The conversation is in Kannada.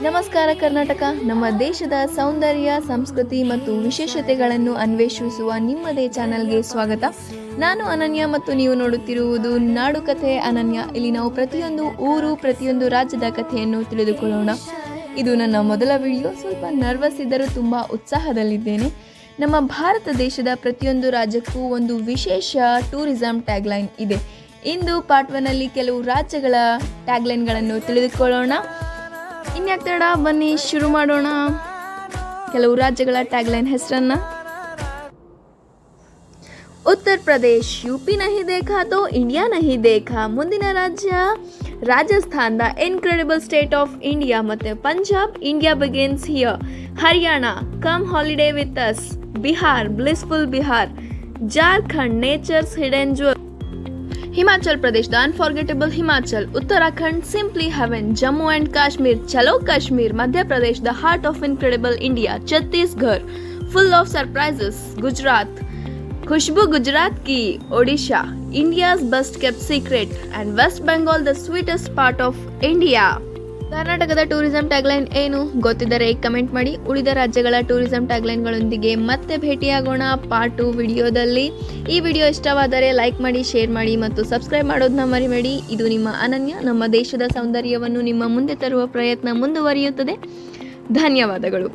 ನಮಸ್ಕಾರ ಕರ್ನಾಟಕ. ನಮ್ಮ ದೇಶದ ಸೌಂದರ್ಯ, ಸಂಸ್ಕೃತಿ ಮತ್ತು ವಿಶೇಷತೆಗಳನ್ನು ಅನ್ವೇಷಿಸುವ ನಿಮ್ಮದೇ ಚಾನಲ್ಗೆ ಸ್ವಾಗತ. ನಾನು ಅನನ್ಯ ಮತ್ತು ನೀವು ನೋಡುತ್ತಿರುವುದು ನಾಡು ಕಥೆ ಅನನ್ಯ. ಇಲ್ಲಿ ನಾವು ಪ್ರತಿಯೊಂದು ಊರು, ಪ್ರತಿಯೊಂದು ರಾಜ್ಯದ ಕಥೆಯನ್ನು ತಿಳಿದುಕೊಳ್ಳೋಣ. ಇದು ನನ್ನ ಮೊದಲ ವಿಡಿಯೋ. ಸ್ವಲ್ಪ ನರ್ವಸ್ ಇದ್ದರೂ ತುಂಬ ಉತ್ಸಾಹದಲ್ಲಿದ್ದೇನೆ. ನಮ್ಮ ಭಾರತ ದೇಶದ ಪ್ರತಿಯೊಂದು ರಾಜ್ಯಕ್ಕೂ ಒಂದು ವಿಶೇಷ ಟೂರಿಸಂ ಟ್ಯಾಗ್ಲೈನ್ ಇದೆ. ಇಂದು ಪಾರ್ಟ್ 1 ಕೆಲವು ರಾಜ್ಯಗಳ ಟ್ಯಾಗ್ಲೈನ್ಗಳನ್ನು ತಿಳಿದುಕೊಳ್ಳೋಣ. ಇನ್ಯಾಕೆ ತಡ, ಬನ್ನಿ ಶುರು ಮಾಡೋಣ. ಕೆಲವು ರಾಜ್ಯಗಳ ಟ್ಯಾಗ್ಲೈನ್ ಹೆಸರನ್ನ: ಉತ್ತರ ಪ್ರದೇಶ್, ಯುಪಿ ನಹಿ ದೇಖಾ ತೋ ಇಂಡಿಯಾ ನಹಿ ದೇಖಾ. ಮುಂದಿನ ರಾಜ್ಯ Rajasthan, the incredible state of India. ಮತ್ತು Punjab, India begins here. Haryana, come holiday with us. Bihar, blissful Bihar. Jharkhand, nature's hidden jewel. Himachal Pradesh, the unforgettable Himachal. Uttarakhand, simply heaven. Jammu and Kashmir, ಚಲೋ Kashmir. Madhya Pradesh, the heart of incredible India. Chhattisgarh, full of surprises. Gujarat, ಖುಷ್ಬು ಗುಜರಾತ್ ಕಿ. Odisha, India's best kept secret. And West Bengal, the sweetest part of India. ಕರ್ನಾಟಕದ ಟೂರಿಸಂ ಟ್ಯಾಗ್ಲೈನ್ ಏನು ಗೊತ್ತಿದ್ದರೆ ಕಮೆಂಟ್ ಮಾಡಿ. ಉಳಿದ ರಾಜ್ಯಗಳ ಟೂರಿಸಂ ಟ್ಯಾಗ್ಲೈನ್ಗಳೊಂದಿಗೆ ಮತ್ತೆ ಭೇಟಿಯಾಗೋಣ ಪಾರ್ಟ್ 2 ವಿಡಿಯೋದಲ್ಲಿ. ಈ ವಿಡಿಯೋ ಇಷ್ಟವಾದರೆ ಲೈಕ್ ಮಾಡಿ, ಶೇರ್ ಮಾಡಿ ಮತ್ತು ಸಬ್ಸ್ಕ್ರೈಬ್ ಮಾಡೋದನ್ನ ಮರಿಬೇಡಿ. ಇದು ನಿಮ್ಮ ಅನನ್ಯ. ನಮ್ಮ ದೇಶದ ಸೌಂದರ್ಯವನ್ನು ನಿಮ್ಮ ಮುಂದೆ ತರುವ ಪ್ರಯತ್ನ ಮುಂದುವರಿಯುತ್ತದೆ. ಧನ್ಯವಾದಗಳು.